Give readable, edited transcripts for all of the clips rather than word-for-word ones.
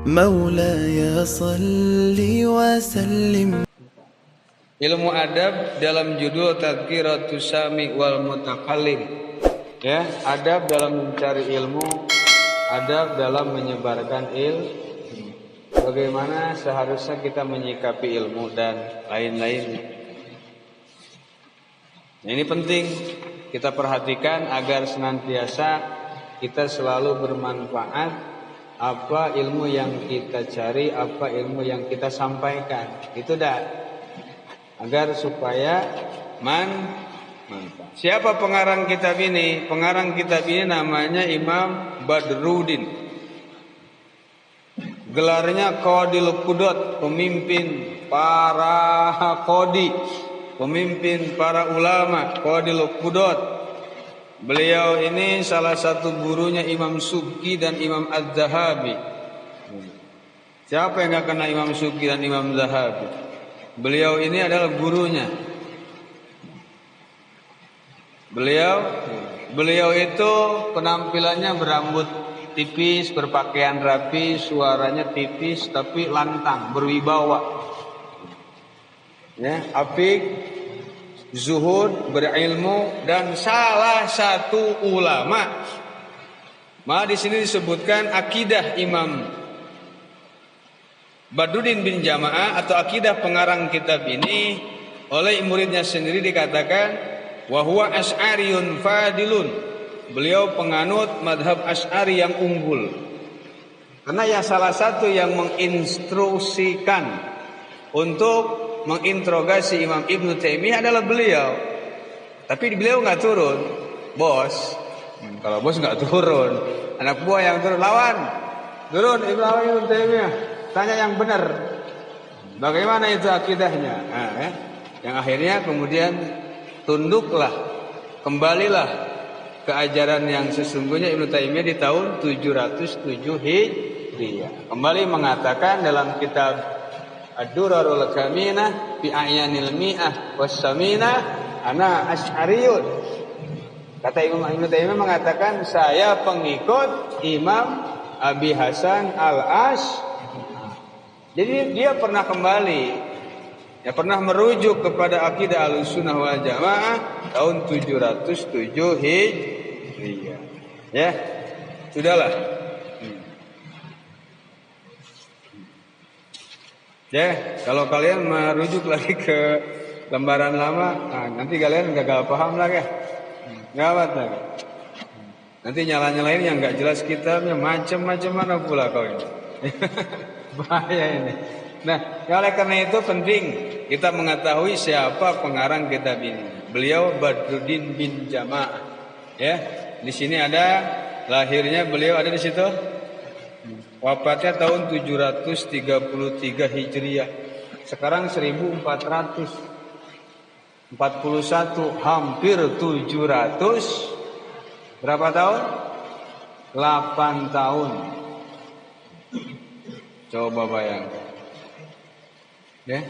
مولاي صل وسلم. Ilmu adab dalam judul Tadhkiratus Sami wal Mutakallim. Ya, adab dalam mencari ilmu, adab dalam menyebarkan ilmu. Bagaimana seharusnya kita menyikapi ilmu dan lain-lainnya. Nah, ini penting kita perhatikan agar senantiasa kita selalu bermanfaat apa ilmu yang kita cari, apa ilmu yang kita sampaikan. Itu dah. Agar supaya manfaat. Siapa pengarang kitab ini? Pengarang kitab ini namanya Imam Badruddin. Gelarnya Qadil Qudot, pemimpin para qadi, pemimpin para ulama, Qadil Qudot. Beliau ini salah satu gurunya Imam Subki dan Imam Az-Zahabi. Siapa yang enggak kenal Imam Subki dan Imam Zahabi? Beliau ini adalah gurunya. Beliau itu penampilannya berambut tipis, berpakaian rapi, suaranya tipis tapi lantang, berwibawa. Ya, apik, zuhud, berilmu dan salah satu ulama. Malah di sini disebutkan akidah Imam Badruddin bin Jamaah atau akidah pengarang kitab ini oleh muridnya sendiri dikatakan wa huwa asy'ariyun fadilun. Beliau penganut madhab Asy'ari yang unggul. Karena yang salah satu yang menginstruksikan untuk menginterogasi Imam Ibnu Taimiyah adalah beliau. Tapi beliau nggak turun, bos. Kalau bos nggak turun, anak buah yang turun lawan. Turun Ibnu Taimiyah. Tanya yang benar. Bagaimana itu akidahnya? Nah, ya. Yang akhirnya kemudian tunduklah, kembalilah ke ajaran yang sesungguhnya Ibnu Taimiyah di tahun 707 Hijriah. Kembali mengatakan dalam kitab Ad-Durarul Kaminah fi A'yanil Mi'ah was-Saminah ana Asy'ariyun. Kata Ibnu Taimiyah mengatakan saya pengikut Imam Abi Hasan Al-Asy'ari. Jadi dia pernah kembali, ya pernah merujuk kepada akidah Ahlussunnah wal Jamaah tahun 707 Hijriah. Ya, sudahlah. Ya, kalau kalian merujuk lagi ke lembaran lama, nah, nanti kalian gagal paham lagi. Gawat lagi. Nanti nyala-nyalain yang nggak jelas kitabnya macam-macam mana pula kau ini. Bahaya ini. Nah, oleh karena itu penting kita mengetahui siapa pengarang kitab ini. Beliau Badruddin bin Jamaah. Ya, di sini ada lahirnya beliau ada di situ. Wafatnya tahun 733 Hijriah. Sekarang 1441, hampir 700. Berapa tahun? 8 tahun. Coba bayangkan. Ya.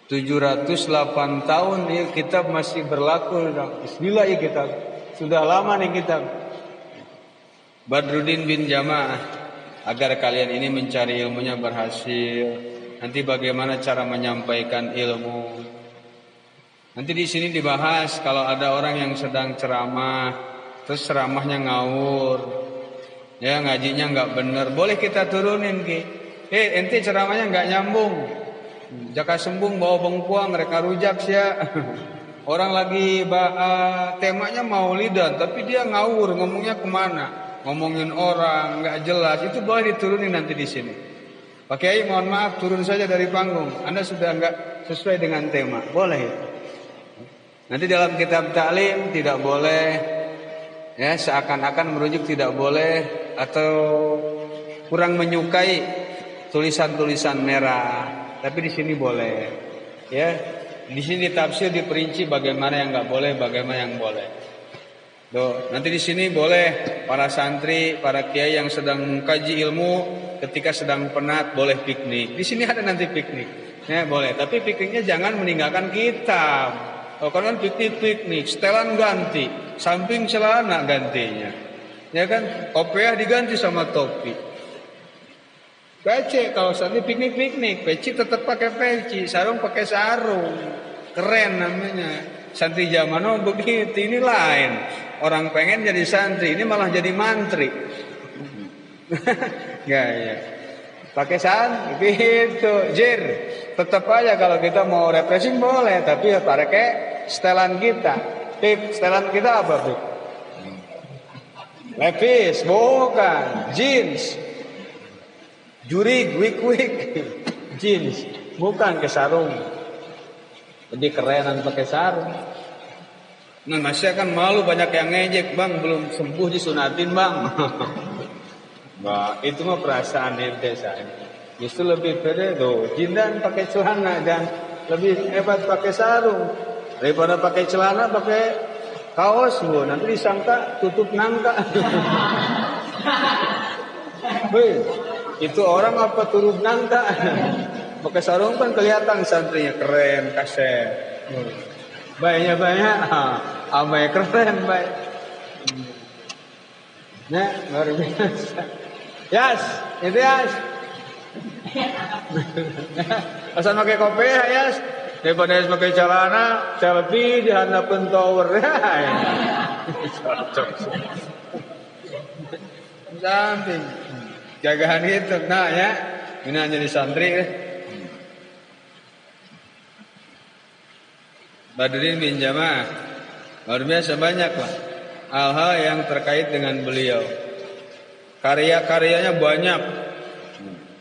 708 tahun ya kitab masih berlaku. Bismillah ya kitab. Sudah lama nih kitab. Badruddin bin Jamaah agar kalian ini mencari ilmunya berhasil. Nanti bagaimana cara menyampaikan ilmu. Nanti di sini dibahas kalau ada orang yang sedang ceramah, terus ceramahnya ngawur. Ya ngajinya nggak benar, boleh kita turunin ki. Ente ceramahnya nggak nyambung. Jaka sembung bawa bengkuang mereka rujak sia. Orang lagi temanya maulidan, tapi dia ngawur ngomongnya kemana? Ngomongin orang nggak jelas. Itu boleh diturunin nanti di sini. Pak Kiai mohon maaf turun saja dari panggung. Anda sudah nggak sesuai dengan tema. Boleh. Nanti dalam kitab taklim tidak boleh. Ya seakan-akan merujuk tidak boleh. Atau kurang menyukai tulisan-tulisan merah, tapi di sini boleh. Ya, di sini tafsir diperinci bagaimana yang nggak boleh, bagaimana yang boleh. Tuh, nanti di sini boleh para santri, para kiai yang sedang mengkaji ilmu ketika sedang penat boleh piknik. Di sini ada nanti piknik, ya boleh. Tapi pikniknya jangan meninggalkan kitab. Oh, kan piknik, setelan ganti, samping celana gantinya. Ya kan, kopiah diganti sama topi. Peci kalau santri piknik, peci tetap pakai peci, sarung pakai sarung. Keren namanya. Santri zaman now begitu, ini lain. Orang pengen jadi santri, ini malah jadi mantri. Ya. Pakai santri gitu, jir. Tetap aja kalau kita mau refreshing boleh, tapi ya pakai setelan kita. Tip, setelan kita apa, Bib? Levis, bukan, jeans. Jurig, wik, jeans, bukan ke sarung. Lebih kerenan pakai sarung. Nah, masih kan malu banyak yang ngejek, bang, belum sembuh disunatin, bang. Nah, itu mah perasaan ente saya. Justru lebih pede tuh, jindan pakai celana dan lebih hebat pakai sarung daripada pakai celana pakai kaos, bu. Nanti disangka tutup nangka. Itu orang apa turun nangka? Pakai sarung kan kelihatan santrinya keren, kaset. Baiknya banyak, amai keren baik. Nah, luar biasa. Yas, itu Yas. Asal pakai kopi Yas. Daripada Yas pakai celana, selfie di hadapan tower. Samping. Jagahan itu, nah ya, ini hanya di santri. Badrin bin Jamaah, luar biasa banyak lah hal-hal yang terkait dengan beliau. Karya-karyanya banyak.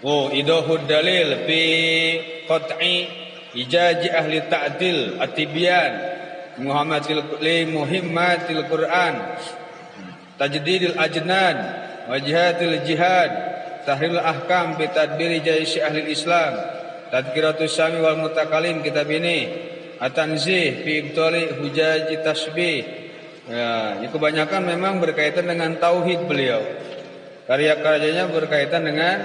Oh, Idahud Dalil fi Qat'i Ijaji Ahli Ta'dil At-Tibyan li Muhimmatil Quran Tajdidil Ajnan Wajihatil Jihad Tahril Ahkam bi Tadbiri Jaishi Ahli Islam Tadkiratus Sami wal Mutakalim kitab ini At-Tanzih fi Ibtali Hujaji Tasbih. Ya, kebanyakan memang berkaitan dengan tauhid beliau. Karya-karyanya berkaitan dengan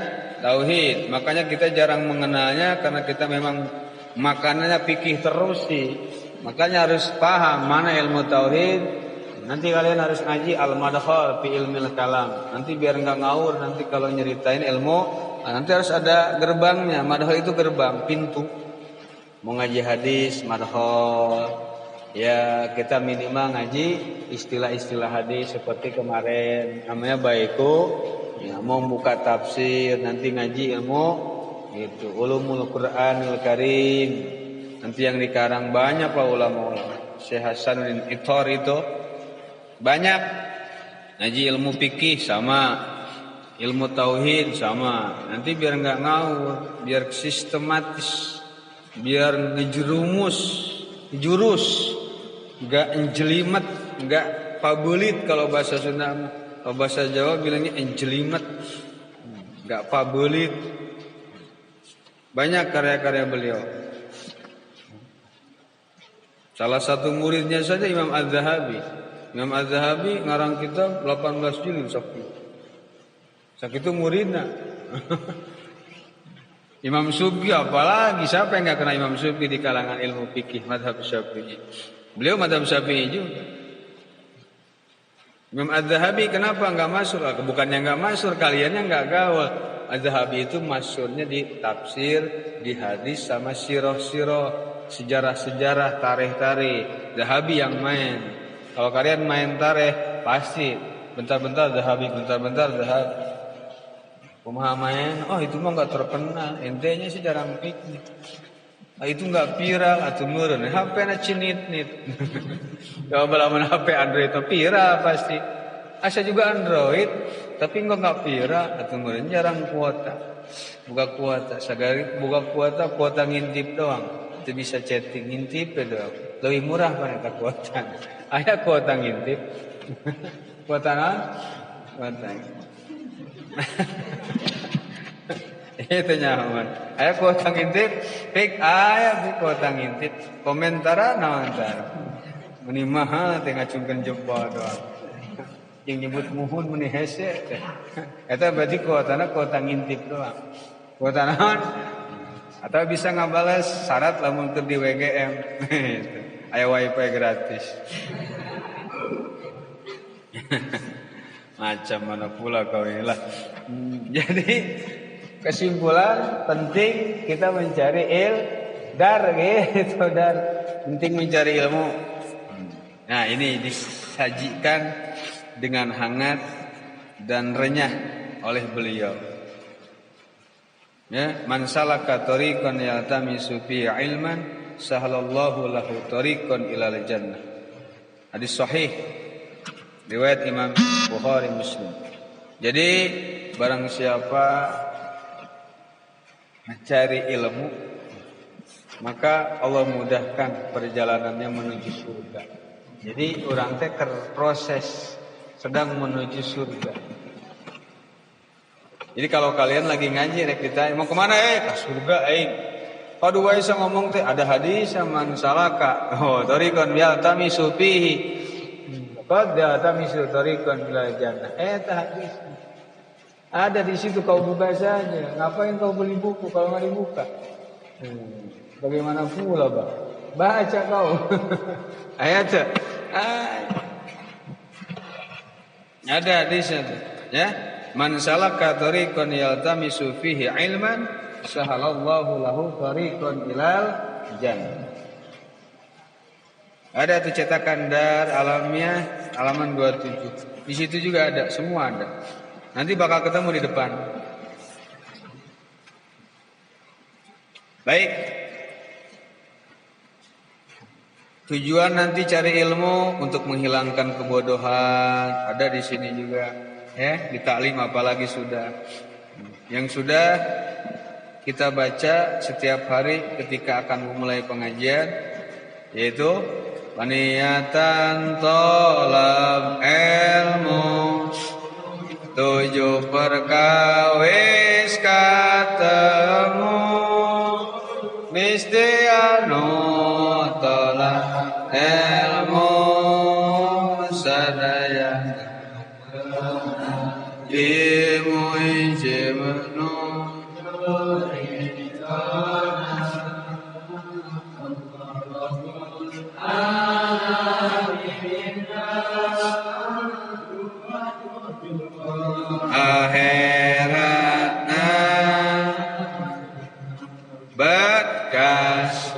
tauhid. Makanya kita jarang mengenalnya karena kita memang makanannya fikih terus sih. Makanya harus paham mana ilmu tauhid. Nanti kalian harus ngaji al-madkhal fi ilmil kalam. Nanti biar enggak ngawur nanti kalau nyeritain ilmu, nanti harus ada gerbangnya. Madkhal itu gerbang, pintu. Mau ngaji hadis, madkhal. Ya, kita minimal ngaji istilah-istilah hadis seperti kemarin namanya baiku. Ya, mau buka tafsir, nanti ngaji ilmu itu ulumul Qur'anil Karim. Nanti yang dikarang banyak Pak ulama-ulama. Syekh Hasanuddin Ithar itu banyak. Ngaji ilmu fikih sama, ilmu tauhid sama. Nanti biar enggak ngawur, biar sistematis, biar ngejerumus, jurus, enggak enjelimet, enggak pabelit kalau bahasa Sunda. Kalau bahasa Jawa bilangnya enjelimet, enggak pabelit. Banyak karya-karya beliau. Salah satu muridnya saja Imam Az-Zahabi. Imam Az-Zahabi ngarang kitab 18 jilid sak itu muridnya. Imam Subki apalagi, siapa yang enggak kenal Imam Subki di kalangan ilmu fikih mazhab Syafi'i. Beliau mazhab Syafi'i juga. Imam Az-Zahabi kenapa enggak masyhur? Bukannya enggak masyhur, kaliannya enggak gaul. Az-Zahabi itu masyhurnya di tafsir, di hadis sama sirah-sirah, sejarah-sejarah, tarikh-tarikh. Zahabi yang main. Kalau kalian main tarikh pasti bentar-bentar Zahabi, bentar-bentar Zahabi. Pemahaman, oh itu mah enggak terkenal, entenya sih jarang piknik. Itu enggak viral atau meureun, HP-na cinit-nit. Kalau balaman HP Android itu viral pasti. Asa juga Android, tapi enggak viral atau meureun jarang kuota. Buka kuota, sagari buka kuota ngintip doang. Itu bisa chatting ngintip doang. Lebih murah pada kuota. Aya kuota ngintip. Kuota naon? Kuota. Itu nyaman. Aya kuota ngintip, pik aya kuota ngintip. Komentara naon tah. Meni mahal teh ngacungkeun jempol doang. Yang nyebut muhun meni hese teh. Eta berarti kuotana kuota ngintip doang. Kuota naon? Atau bisa ngabales syarat lamun keur di WGM. Aya wifi gratis. Macam mana pula kau inilah. Jadi kesimpulan penting kita mencari gitu dar. Penting mencari ilmu. Nah, ini disajikan dengan hangat dan renyah oleh beliau. Ya, man salaka tariqan yaltamisu fi ilman sahalallahu lahu tariqan ilal jannah. Hadis sahih riwayat Imam Bukhari Muslim. Jadi barang siapa mencari ilmu, maka Allah mudahkan perjalanannya menuju surga. Jadi orang teh proses sedang menuju surga. Jadi kalau kalian lagi ngaji rek ditanya mau kemana ke surga aing. Kalau dua bisa ngomong teh ada hadis man salaka. Oh, tariqan yaltamisu fihi qad yaltamisu tariqan ilal jannah. Hadis. Ada di situ kau buka saja. Ngapain kau beli buku kalau nggak dibuka? Bagaimana pula, Pak? Baca kau. Ayat. Ada hadisnya tuh, ya. Man salaka tariqan yaltamisu fihi ilman sahalallahu lahu tariqan ilal jannah. Ada tuh cetakan Dar Alamiah halaman 27. Di situ juga ada, semua ada. Nanti bakal ketemu di depan. Baik. Tujuan nanti cari ilmu untuk menghilangkan kebodohan. Ada di sini juga, ya, di taklim apalagi sudah. Yang sudah kita baca setiap hari ketika akan memulai pengajian, yaitu paniatan tolab ilmu 7 perkawis katemu misti anu tolak ilmu sadaya ilmu ijemenu akhiratna bekas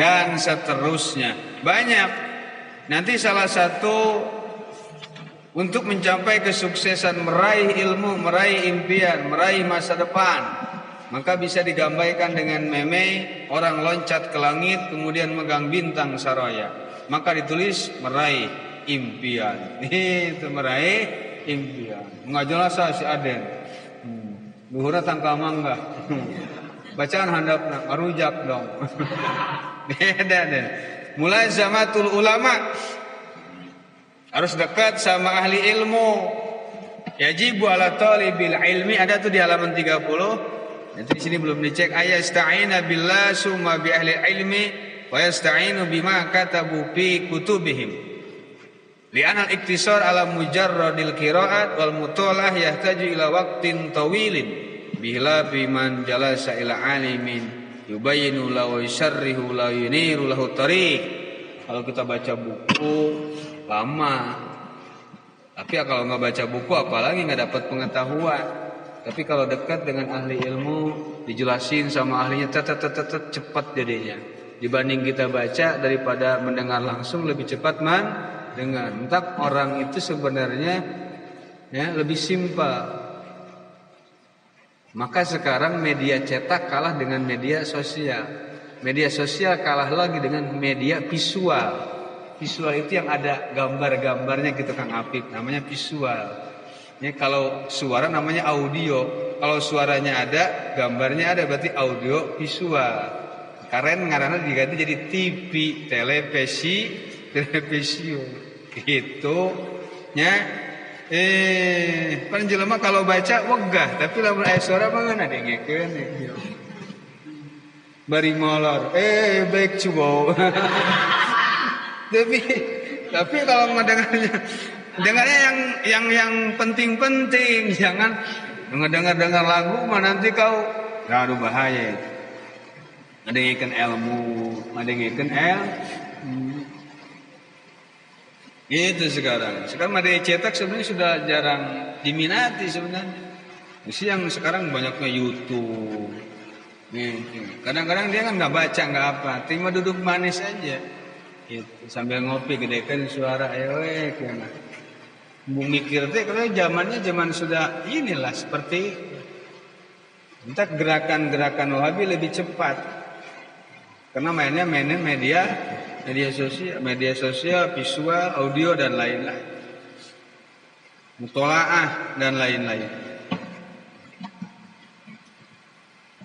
dan seterusnya banyak. Nanti salah satu untuk mencapai kesuksesan meraih ilmu, meraih impian, meraih masa depan, maka bisa digambarkan dengan meme orang loncat ke langit kemudian megang bintang saraya, maka ditulis meraih impian. Itu meraih impian. Enggak jelas si Aden. Luhurna tangka mangga. Bacaan handapna ngarujak dong. Beda deh. Mulazamatul ulama. Harus dekat sama ahli ilmu. Yajibu ala talibil ilmi, ada tuh di halaman 30. Nanti di sini belum dicek. Ayasta'ina billah summa bi ahli ilmi wa yasta'inu bima katabu fi kutubihim. Li'anal iktisar ala mujarradil qira'at wal mutalah yahtaju ila waqtin tawilin bila biman jalasa ila alimin yubayyinu lahu yusarrihu la yuniru lahu tariq. Kalau kita baca buku lama, tapi kalau nggak baca buku apalagi nggak dapat pengetahuan. Tapi kalau dekat dengan ahli ilmu dijelasin sama ahlinya cepat jadinya. Dibanding kita baca daripada mendengar langsung lebih cepat dengar. Entah orang itu sebenarnya ya lebih simpel. Maka sekarang media cetak kalah dengan media sosial. Media sosial kalah lagi dengan media visual. Visual itu yang ada gambar-gambarnya gitu Kang Apip, namanya visual. Ya, kalau suara namanya audio. Kalau suaranya ada, gambarnya ada, berarti audio visual. Karen ngaranna diganti jadi TV, televisi. Gitu nya panjelema kalau baca wegah tapi lamun aya suara mah ngana dengekeun bari molor baik cubo. tapi kalau dengarnya yang penting-penting, jangan dengar lagu mah nanti kau aduh bahaya. Ngadengikeun ilmu, ngadengikeun Itu sekarang. Sekarang media cetak sebenarnya sudah jarang diminati sebenarnya. Mesti yang sekarang banyaknya YouTube. Nih, kadang-kadang dia kan nggak baca nggak apa, terima duduk manis aja. Gitu. Sambil ngopi gedekan suara kena. Mau mikir teh karena zaman sudah inilah seperti entah gerakan-gerakan Wahabi lebih cepat. Karena mainnya media sosial, visual, audio dan lain-lain. Mutolaah dan lain-lain.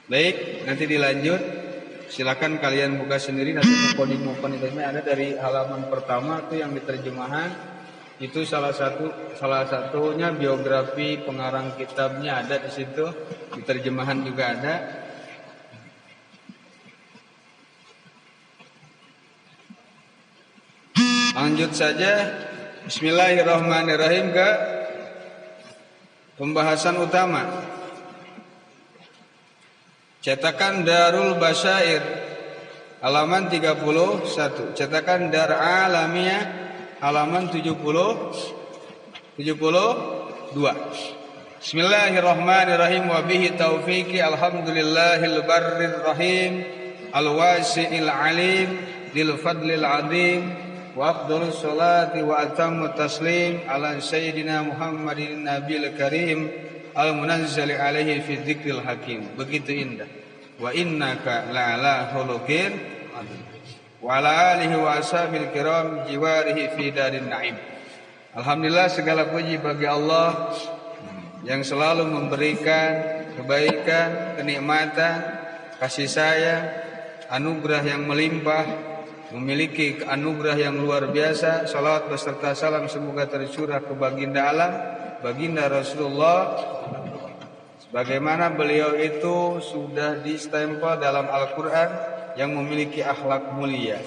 Baik, nanti dilanjut. Silakan kalian buka sendiri nanti mumpuni itu ada dari halaman pertama itu yang diterjemahan. Itu salah satunya biografi pengarang kitabnya ada di situ. Di terjemahan juga ada. Lanjut saja. Bismillahirrahmanirrahim ke pembahasan utama. Cetakan Darul Basyair halaman 31. Cetakan Dar Alamiah halaman 72. Bismillahirrahmanirrahim wa bihi taufiqi alhamdulillahil barrir rahim al-wasi'il alim lil fadlil azim wa afdhalus salati wa atammu taslim ala sayyidina Muhammadin nabiyil karim al-munazzali alaihi fi dzikril hakim. Begitu indah. Wa innaka la'ala khuluqin adzim. Wa ala alihi wa ashabil kiram jiwarihi fi darin na'im. Alhamdulillah segala puji bagi Allah yang selalu memberikan kebaikan, kenikmatan, kasih sayang, anugerah yang melimpah, memiliki anugerah yang luar biasa. Salawat beserta salam semoga tercurah ke baginda alam, baginda Rasulullah, bagaimana beliau itu sudah distempel dalam Al-Quran yang memiliki akhlak mulia.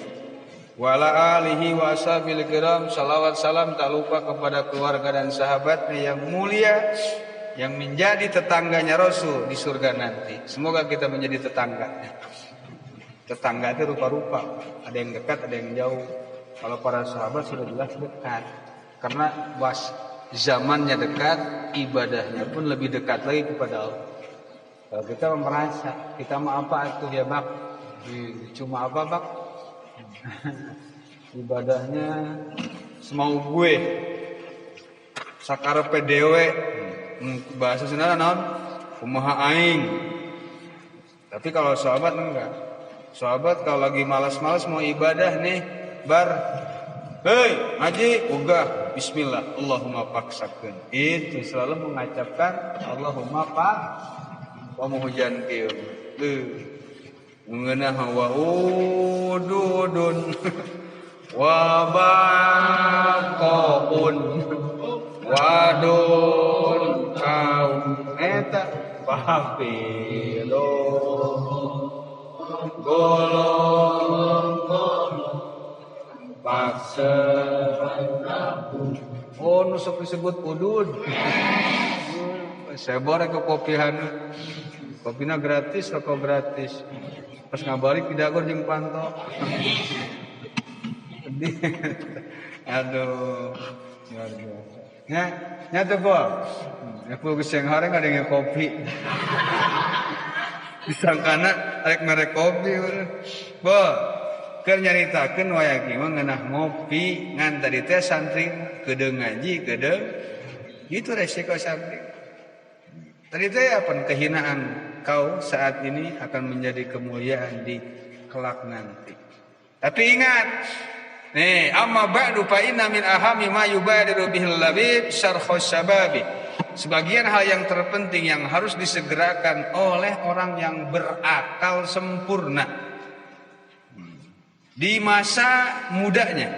Wa ala alihi wa ashabil kiram, salawat salam tak lupa kepada keluarga dan sahabatnya yang mulia, yang menjadi tetangganya Rasul di surga nanti. Semoga kita menjadi tetangganya. Tetangga itu rupa-rupa, ada yang dekat, ada yang jauh. Kalau para sahabat sudah jelas dekat, karena zamannya dekat, ibadahnya pun lebih dekat lagi kepada Allah. Kalau kita merasa kita mau apa itu ya bak, cuma apa bak, ibadahnya semau gue, sakarepe dewe, bahasa Sunda naon, kumaha aing. Tapi kalau sahabat enggak. Sahabat kalau lagi malas-malas mau ibadah nih, hei ngaji, ugah, bismillah, Allahumma paksakeun. Itu selalu mengucapkan Allahumma pak, wa muhjan kieu. Mengenah wa ududun wa baqaun wadun kaum eta papilo golong paksa. Oh, nu sok disebut udud. Saya borek ke kopihan. Kopina gratis, rokok gratis. Pas ngabalik tidak gor jeung panto. Sedih. Aduh, luar biasa. Nya teh po. Ya ku geseng hareng ada yang kopi. Disangkana rek merek kopi. Bo, keur nyaritakeun wayah kieu ngeunah ngopi ngan tadi teh santri kedeung ngaji, kedeung. Itu resiko santri. Tadi teh apa kehinaan kau saat ini akan menjadi kemuliaan di kelak nanti. Tapi ingat, nih amma ba'du fa inna min ahami ma yubadiru bihil labib syarhus syababi. Sebagian hal yang terpenting yang harus disegerakan oleh orang yang berakal sempurna di masa mudanya,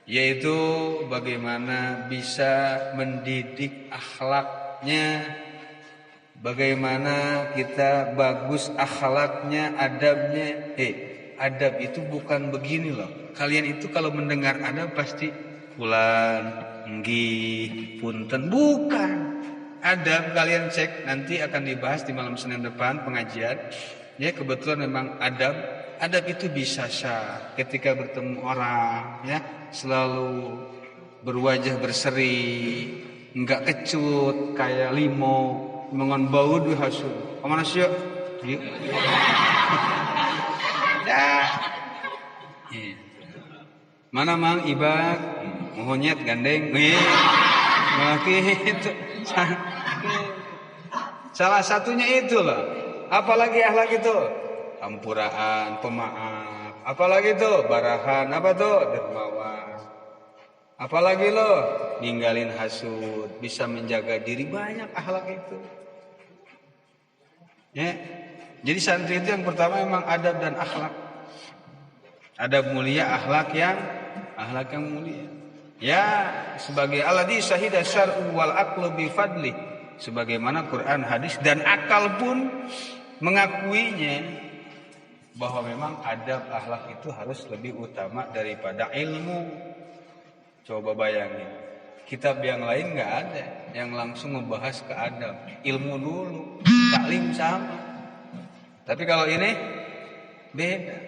yaitu bagaimana bisa mendidik akhlaknya, bagaimana kita bagus akhlaknya, adabnya. Adab itu bukan begini loh. Kalian itu kalau mendengar adab pasti fulan, nggih, punten, bukan. Adab kalian cek nanti akan dibahas di malam Senin depan pengajian. Ya kebetulan memang adab itu bisa sah ketika bertemu orang, ya selalu berwajah berseri, enggak kecut kayak limo, mengon bau du hasu. Kemana sih yuk? Yuk. Ya. Mana mang ibak, mohonyet gandeng, gitu. Salah satunya itu loh. Apalagi akhlak itu hampuraan, pemaaf. Apalagi itu barahan, apa tuh dermawan. Apalagi lo ninggalin hasud, bisa menjaga diri, banyak akhlak itu. Ya. Jadi santri itu yang pertama memang adab dan akhlak. Adab mulia, akhlak yang mulia. Ya, sebagai alladzi syahida syar'u wal aqlu bi fadli. Sebagaimana Quran, hadis dan akal pun mengakuinya bahwa memang adab akhlak itu harus lebih utama daripada ilmu. Coba bayangin, kitab yang lain nggak ada yang langsung membahas ke adab, ilmu dulu, taklim sama. Tapi kalau ini beda.